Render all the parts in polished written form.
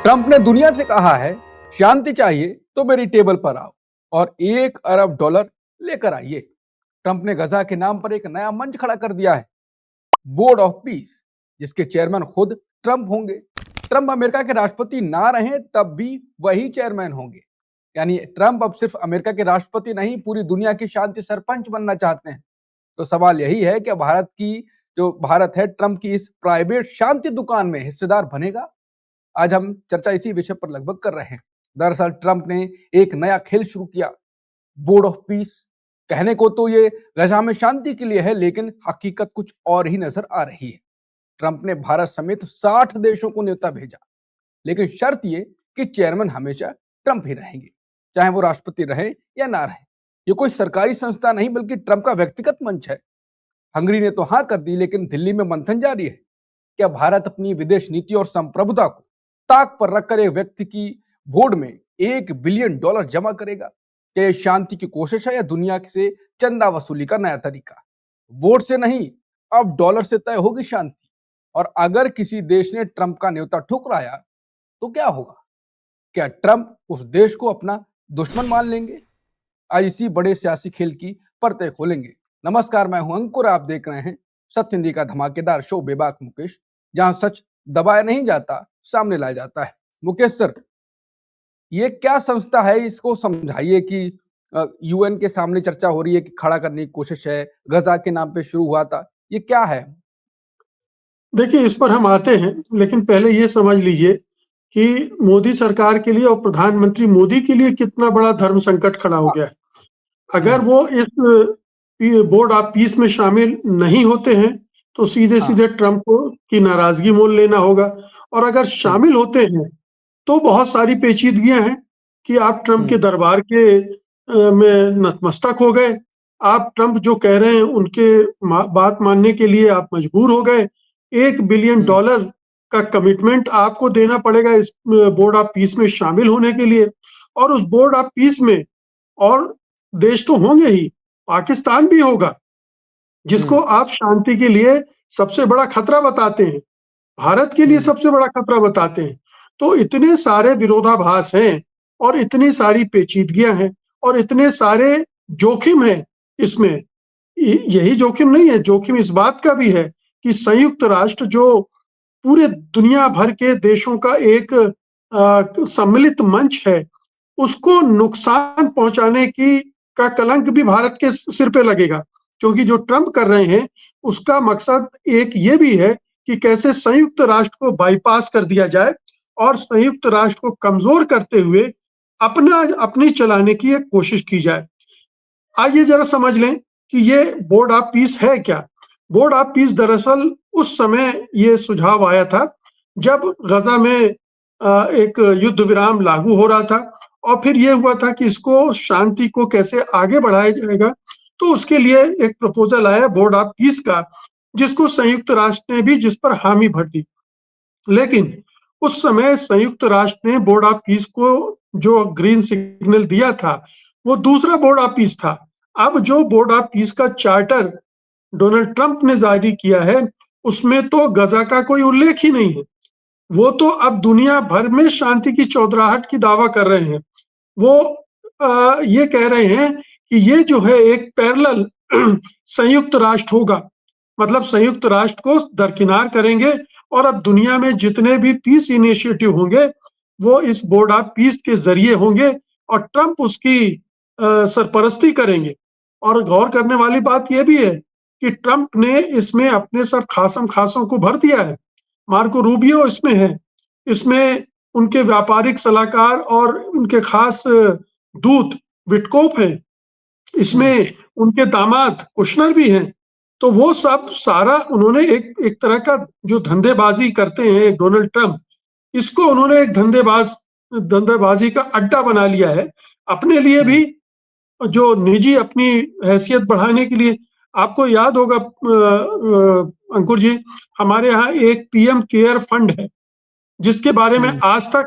Trump ने दुनिया से कहा है, शांति चाहिए तो मेरी टेबल पर आओ और $1 अरब लेकर आइए। ट्रंप ने गजा के नाम पर एक नया मंच खड़ा कर दिया है, बोर्ड ऑफ पीस, जिसके चेयरमैन खुद ट्रंप होंगे। ट्रंप अमेरिका के राष्ट्रपति ना रहे तब भी वही चेयरमैन होंगे। यानी ट्रंप अब सिर्फ अमेरिका के राष्ट्रपति नहीं, पूरी दुनिया की शांति सरपंच बनना चाहते हैं। तो सवाल यही है कि भारत है, ट्रंप की इस प्राइवेट शांति दुकान में हिस्सेदार बनेगा। आज हम चर्चा इसी विषय पर लगभग कर रहे हैं। दरअसल ट्रंप ने एक नया खेल शुरू किया, बोर्ड ऑफ पीस। कहने को तो ये गजा में शांति के लिए है, लेकिन हकीकत कुछ और ही नजर आ रही है। ट्रंप ने भारत समेत 60 देशों को न्योता भेजा, लेकिन शर्त ये कि चेयरमैन हमेशा ट्रंप ही रहेंगे, चाहे वो राष्ट्रपति रहे या ना रहे। ये कोई सरकारी संस्था नहीं, बल्कि ट्रंप का व्यक्तिगत मंच है। हंगरी ने तो हाँ कर दी, लेकिन दिल्ली में मंथन जारी है। क्या भारत अपनी विदेश नीति और संप्रभुता को ताक पर रखकर एक व्यक्ति की वोट में $1 बिलियन जमा करेगा? क्या यह शांति की कोशिश है या दुनिया से चंदा वसूली का नया तरीका? वोट से नहीं, अब डॉलर से तय होगी शांति। और अगर किसी देश ने ट्रंप का न्योता ठुकराया तो क्या होगा? क्या ट्रंप उस देश को अपना दुश्मन मान लेंगे? आज इसी बड़े सियासी खेल की परतें खोलेंगे। नमस्कार, मैं हूं अंकुर, आप देख रहे हैं सत्य हिंदी का धमाकेदार शो बेबाक मुकेश, जहां सच दबाया नहीं जाता, सामने लाया जाता है। मुकेश सर, ये क्या संस्था है, इसको समझाइए कि यूएन के सामने चर्चा हो रही है कि खड़ा करने की कोशिश है, गजा के नाम पे शुरू हुआ था, ये क्या है? देखिए, इस पर हम आते हैं, लेकिन पहले ये समझ लीजिए कि मोदी सरकार के लिए और प्रधानमंत्री मोदी के लिए कितना बड़ा धर्म संकट खड़ा हो गया है। अगर वो इस बोर्ड ऑफ पीस में शामिल नहीं होते हैं तो सीधे-सीधे ट्रंप को की नाराजगी मोल लेना होगा, और अगर शामिल होते हैं तो बहुत सारी पेचीदगियां हैं कि आप ट्रंप के दरबार के में नतमस्तक हो गए। आप ट्रंप जो कह रहे हैं उनके बात मानने के लिए आप मजबूर हो गए। $1 बिलियन का कमिटमेंट आपको देना पड़ेगा इस बोर्ड ऑफ पीस में शामिल होने के लिए। और उस बोर्ड ऑफ पीस में और देश तो होंगे ही, पाकिस्तान भी होगा, जिसको आप शांति के लिए सबसे बड़ा खतरा बताते हैं, भारत के लिए सबसे बड़ा खतरा बताते हैं। तो इतने सारे विरोधाभास हैं और इतनी सारी पेचीदगियां हैं और इतने सारे जोखिम हैं इसमें। यही जोखिम नहीं है, जोखिम इस बात का भी है कि संयुक्त राष्ट्र जो पूरे दुनिया भर के देशों का एक सम्मिलित मंच है, उसको नुकसान पहुंचाने की का कलंक भी भारत के सिर पे लगेगा। क्योंकि जो ट्रंप कर रहे हैं उसका मकसद एक ये भी है कि कैसे संयुक्त राष्ट्र को बाईपास कर दिया जाए और संयुक्त राष्ट्र को कमजोर करते हुए अपनी चलाने की एक कोशिश की जाए। आइए जरा समझ लें कि ये बोर्ड ऑफ पीस है क्या। बोर्ड ऑफ पीस दरअसल उस समय ये सुझाव आया था जब गजा में एक युद्ध विराम लागू हो रहा था, और फिर ये हुआ था कि इसको शांति को कैसे आगे बढ़ाया जाएगा। तो उसके लिए एक प्रपोजल आया बोर्ड ऑफ पीस का, जिसको संयुक्त राष्ट्र ने भी जिस पर हामी भर दी। लेकिन उस समय संयुक्त राष्ट्र ने बोर्ड ऑफ पीस को जो ग्रीन सिग्नल दिया था वो दूसरा बोर्ड ऑफ पीस था। अब जो बोर्ड ऑफ पीस का चार्टर डोनाल्ड ट्रंप ने जारी किया है उसमें तो गजा का कोई उल्लेख ही नहीं है। वो तो अब दुनिया भर में शांति की चौधराहट की दावा कर रहे हैं। वो ये कह रहे हैं कि ये जो है एक पैरेलल संयुक्त राष्ट्र होगा, मतलब संयुक्त राष्ट्र को दरकिनार करेंगे और अब दुनिया में जितने भी पीस इनिशिएटिव होंगे वो इस बोर्ड ऑफ पीस के जरिए होंगे और ट्रंप उसकी सरपरस्ती करेंगे। और गौर करने वाली बात यह भी है कि ट्रंप ने इसमें अपने सब खासम खासों को भर दिया है। मार्को रूबियो इसमें है, इसमें उनके व्यापारिक सलाहकार और उनके खास दूत विटकोफ है, इसमें उनके दामाद कुशनर भी हैं। तो वो सब सारा उन्होंने एक तरह का जो धंधेबाजी करते हैं डोनाल्ड ट्रंप, इसको उन्होंने एक धंधेबाजी का अड्डा बना लिया है अपने लिए भी, जो निजी अपनी हैसियत बढ़ाने के लिए। आपको याद होगा अंकुर जी, हमारे यहाँ एक पीएम केयर फंड है जिसके बारे में आज तक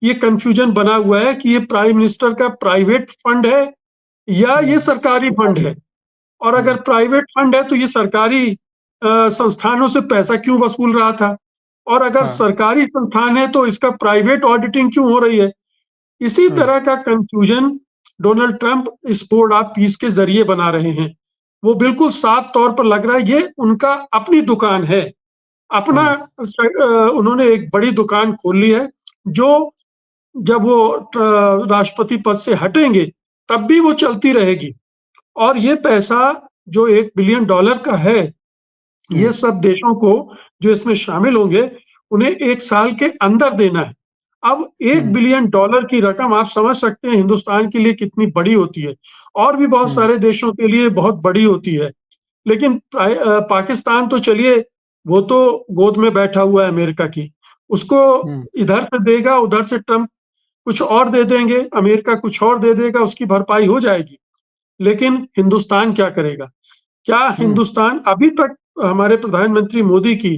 ये कंफ्यूजन बना हुआ है कि ये प्राइम मिनिस्टर का प्राइवेट फंड है या ये सरकारी फंड है। और अगर प्राइवेट फंड है तो ये सरकारी संस्थानों से पैसा क्यों वसूल रहा था, और अगर हाँ। सरकारी संस्थान है तो इसका प्राइवेट ऑडिटिंग क्यों हो रही है? इसी तरह का कंफ्यूजन डोनाल्ड ट्रंप इस बोर्ड ऑफ पीस के जरिए बना रहे हैं। वो बिल्कुल साफ तौर पर लग रहा है ये उनका अपनी दुकान है। अपना उन्होंने एक बड़ी दुकान खोल ली है, जो जब वो राष्ट्रपति पद से हटेंगे तब भी वो चलती रहेगी। और ये पैसा जो $1 बिलियन का है, ये सब देशों को जो इसमें शामिल होंगे उन्हें 1 साल के अंदर देना है। अब $1 बिलियन की रकम आप समझ सकते हैं हिंदुस्तान के लिए कितनी बड़ी होती है, और भी बहुत सारे देशों के लिए बहुत बड़ी होती है। लेकिन पाकिस्तान तो चलिए, वो तो गोद में बैठा हुआ है अमेरिका की, उसको इधर से देगा, उधर से ट्रंप कुछ और दे देंगे, अमेरिका कुछ और दे देगा, उसकी भरपाई हो जाएगी। लेकिन हिंदुस्तान क्या करेगा? क्या हिंदुस्तान अभी तक हमारे प्रधानमंत्री मोदी की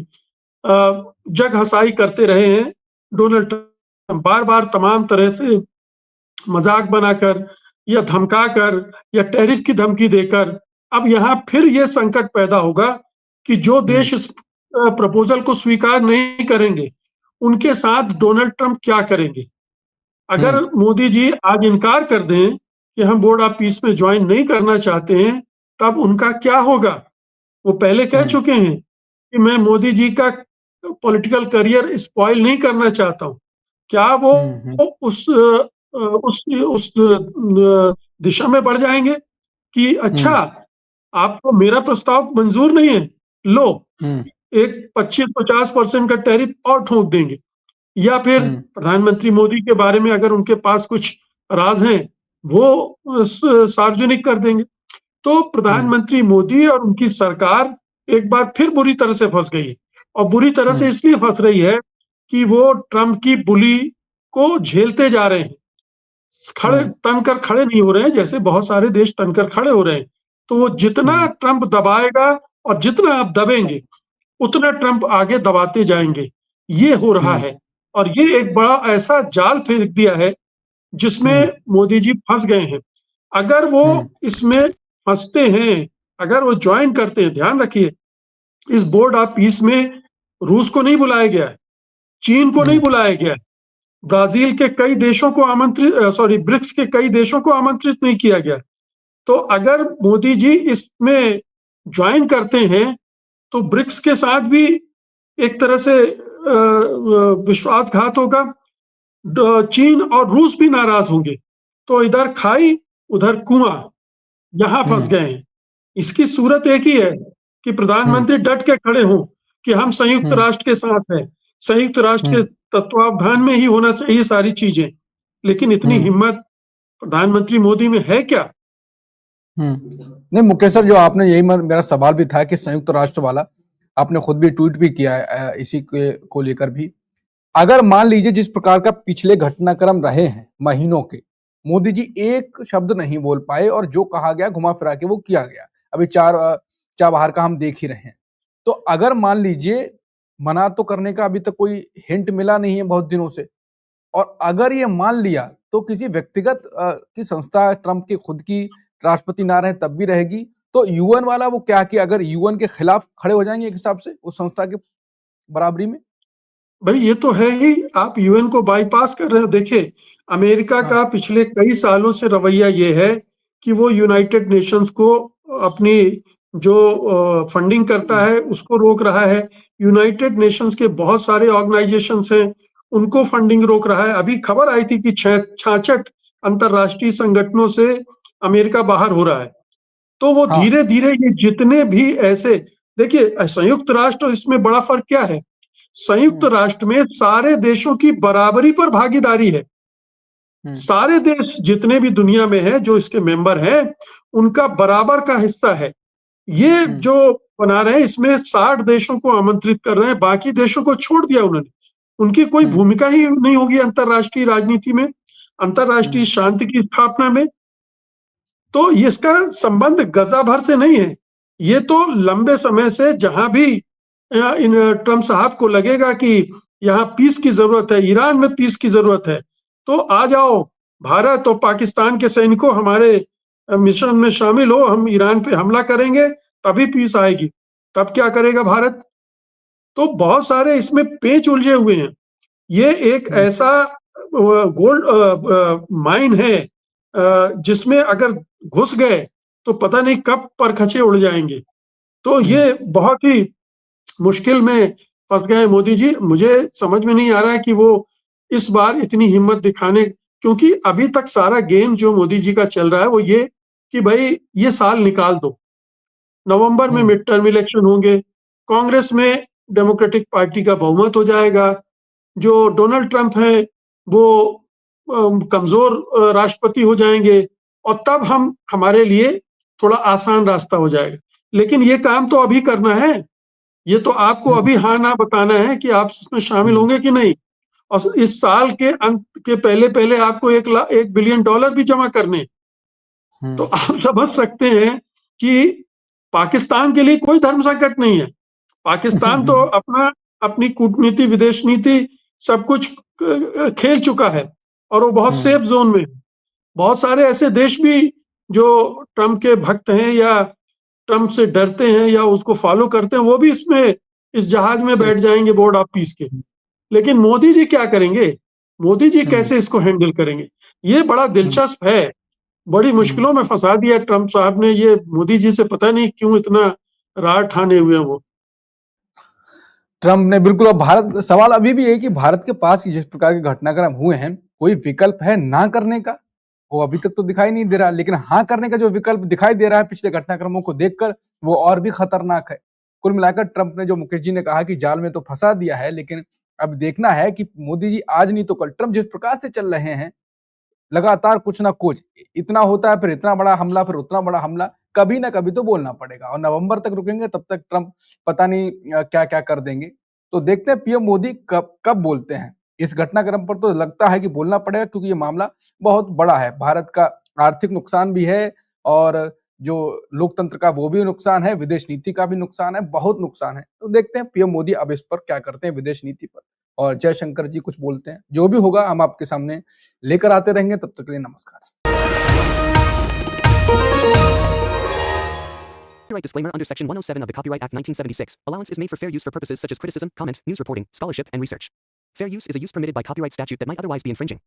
जग हंसाई करते रहे हैं डोनाल्ड ट्रंप, बार बार तमाम तरह से मजाक बनाकर या धमकाकर या टैरिफ की धमकी देकर। अब यहाँ फिर ये संकट पैदा होगा कि जो देश इस प्रपोजल को स्वीकार नहीं करेंगे, उनके साथ डोनाल्ड ट्रंप क्या करेंगे? अगर मोदी जी आज इनकार कर दें कि हम बोर्ड ऑफ पीस में ज्वाइन नहीं करना चाहते हैं, तब उनका क्या होगा? वो पहले कह चुके हैं कि मैं मोदी जी का पॉलिटिकल करियर स्पॉइल नहीं करना चाहता हूँ। क्या वो उस दिशा में बढ़ जाएंगे कि अच्छा, आपको मेरा प्रस्ताव मंजूर नहीं है, लो एक 25-50% का टैरिफ और ठोक देंगे? या फिर प्रधानमंत्री मोदी के बारे में अगर उनके पास कुछ राज हैं, वो सार्वजनिक कर देंगे। तो प्रधानमंत्री मोदी और उनकी सरकार एक बार फिर बुरी तरह से फंस गई है, और बुरी तरह से इसलिए फंस रही है कि वो ट्रंप की बुली को झेलते जा रहे हैं। खड़े तनकर खड़े नहीं हो रहे हैं, जैसे बहुत सारे देश तनकर खड़े हो रहे हैं। तो वो जितना ट्रंप दबाएगा और जितना आप दबेंगे, उतना ट्रंप आगे दबाते जाएंगे। ये हो रहा है, और ये एक बड़ा ऐसा जाल फेंक दिया है जिसमें मोदी जी फंस गए हैं। अगर वो इसमें फंसते हैं, अगर वो ज्वाइन करते हैं, ध्यान रखिए इस बोर्ड ऑफ पीस में रूस को नहीं बुलाया गया है, चीन को नहीं बुलाया गया है, ब्राजील के कई देशों को ब्रिक्स के कई देशों को आमंत्रित नहीं किया गया। तो अगर मोदी जी इसमें ज्वाइन करते हैं तो ब्रिक्स के साथ भी एक तरह से विश्वासघात होगा, चीन और रूस भी नाराज होंगे। तो इधर खाई उधर कुआं, यहां फंस गए हैं। इसकी सूरत एक ही है कि प्रधानमंत्री डट के खड़े हों कि हम संयुक्त राष्ट्र के साथ हैं, संयुक्त राष्ट्र के तत्वावधान में ही होना चाहिए सारी चीजें। लेकिन इतनी हिम्मत प्रधानमंत्री मोदी में है क्या? नहीं मुकेश सर, जो आपने यही मेरा सवाल भी था कि संयुक्त राष्ट्र वाला, आपने खुद भी ट्वीट भी किया है इसी को लेकर भी। अगर मान लीजिए जिस प्रकार का पिछले घटनाक्रम रहे हैं महीनों के, मोदी जी एक शब्द नहीं बोल पाए और जो कहा गया घुमा फिरा के वो किया गया। अभी चाबहार का हम देख ही रहे हैं। तो अगर मान लीजिए मना तो करने का अभी तक कोई हिंट मिला नहीं है बहुत दिनों से, और अगर ये मान लिया तो किसी व्यक्तिगत की संस्था, ट्रंप की खुद की राष्ट्रपति ना रहे तब भी रहेगी, तो यूएन वाला वो क्या कि अगर यूएन के खिलाफ खड़े हो जाएंगे एक हिसाब से उस संस्था के बराबरी में? भाई ये तो है ही, आप यूएन को बाईपास कर रहे हो। देखिए अमेरिका का पिछले कई सालों से रवैया ये है कि वो यूनाइटेड नेशंस को अपनी जो फंडिंग करता है उसको रोक रहा है। यूनाइटेड नेशंस के बहुत सारे ऑर्गेनाइजेशंस हैं, उनको फंडिंग रोक रहा है। अभी खबर आई थी कि 66 अंतरराष्ट्रीय संगठनों से अमेरिका बाहर हो रहा है। तो वो धीरे धीरे ये जितने भी ऐसे, देखिए संयुक्त राष्ट्र, इसमें बड़ा फर्क क्या है, संयुक्त राष्ट्र में सारे देशों की बराबरी पर भागीदारी है। सारे देश जितने भी दुनिया में हैं जो इसके मेंबर हैं, उनका बराबर का हिस्सा है। ये जो बना रहे हैं इसमें 60 देशों को आमंत्रित कर रहे हैं, बाकी देशों को छोड़ दिया उन्होंने। उनकी कोई भूमिका ही नहीं होगी अंतरराष्ट्रीय राजनीति में, अंतरराष्ट्रीय शांति की स्थापना में। तो इसका संबंध गजा भर से नहीं है, ये तो लंबे समय से जहां भी इन ट्रंप साहब को लगेगा कि यहाँ पीस की जरूरत है, ईरान में पीस की जरूरत है, तो आ जाओ भारत और पाकिस्तान के सैनिकों, हमारे मिशन में शामिल हो, हम ईरान पे हमला करेंगे तभी पीस आएगी। तब क्या करेगा भारत? तो बहुत सारे इसमें पेच उलझे हुए हैं। ये एक ऐसा गोल्ड माइन है जिसमें अगर घुस गए तो पता नहीं कब परखचे उड़ जाएंगे। तो ये बहुत ही मुश्किल में फंस गए मोदी जी। मुझे समझ में नहीं आ रहा है कि वो इस बार इतनी हिम्मत दिखाने, क्योंकि अभी तक सारा गेम जो मोदी जी का चल रहा है वो ये कि भाई ये साल निकाल दो, नवंबर में मिड टर्म इलेक्शन होंगे, कांग्रेस में डेमोक्रेटिक पार्टी का बहुमत हो जाएगा, जो डोनाल्ड ट्रंप हैं वो कमजोर राष्ट्रपति हो जाएंगे और तब हम हमारे लिए थोड़ा आसान रास्ता हो जाएगा। लेकिन ये काम तो अभी करना है, ये तो आपको अभी हाँ ना बताना है कि आप इसमें शामिल होंगे कि नहीं। और इस साल के अंत के पहले पहले आपको $1 बिलियन भी जमा करने। तो आप समझ सकते हैं कि पाकिस्तान के लिए कोई धर्म संकट नहीं है। पाकिस्तान तो अपनी कूटनीति, विदेश नीति सब कुछ खेल चुका है और वो बहुत सेफ जोन में है। बहुत सारे ऐसे देश भी जो ट्रंप के भक्त हैं या ट्रंप से डरते हैं या उसको फॉलो करते हैं, वो भी इसमें इस जहाज में बैठ जाएंगे बोर्ड ऑफ पीस के। लेकिन मोदी जी क्या करेंगे? मोदी जी कैसे इसको हैंडल करेंगे? ये बड़ा दिलचस्प है। बड़ी मुश्किलों में फंसा दिया ट्रंप साहब ने ये मोदी जी से, पता नहीं क्यों इतना रार ठाने हुए हैं वो। ट्रंप ने बिल्कुल, अब भारत, सवाल अभी भी है कि भारत के पास जिस प्रकार के घटनाक्रम हुए हैं, कोई विकल्प है ना करने का? वो अभी तक तो दिखाई नहीं दे रहा, लेकिन हाँ करने का जो विकल्प दिखाई दे रहा है पिछले घटनाक्रमों को देखकर, वो और भी खतरनाक है। कुल मिलाकर ट्रंप ने, जो मुकेश जी ने कहा कि जाल में तो फंसा दिया है, लेकिन अब देखना है कि मोदी जी आज नहीं तो कल, ट्रंप जिस प्रकार से चल रहे हैं, लगातार कुछ ना कुछ, इतना होता है फिर इतना बड़ा हमला, फिर उतना बड़ा हमला, कभी ना कभी तो बोलना पड़ेगा। और नवंबर तक रुकेंगे तब तक ट्रंप पता नहीं क्या क्या कर देंगे। तो देखते हैं पीएम मोदी कब कब बोलते हैं। इस घटनाक्रम पर तो लगता है कि बोलना पड़ेगा, क्योंकि ये मामला बहुत बड़ा है। भारत का आर्थिक नुकसान भी है और जो लोकतंत्र का वो भी नुकसान है, विदेश नीति का भी नुकसान है, बहुत नुकसान है। तो देखते हैं पीएम मोदी अब इस पर क्या करते हैं, विदेश नीति पर, और जयशंकर जी कुछ बोलते हैं। जो भी होगा हम आपके सामने लेकर आते रहेंगे। तब तक के लिए नमस्कार। Copyright disclaimer under Section 107 of the Copyright Act 1976. Allowance is made for fair use for purposes such as criticism, comment, news reporting, scholarship, and research. Fair use is a use permitted by copyright statute that might otherwise be infringing.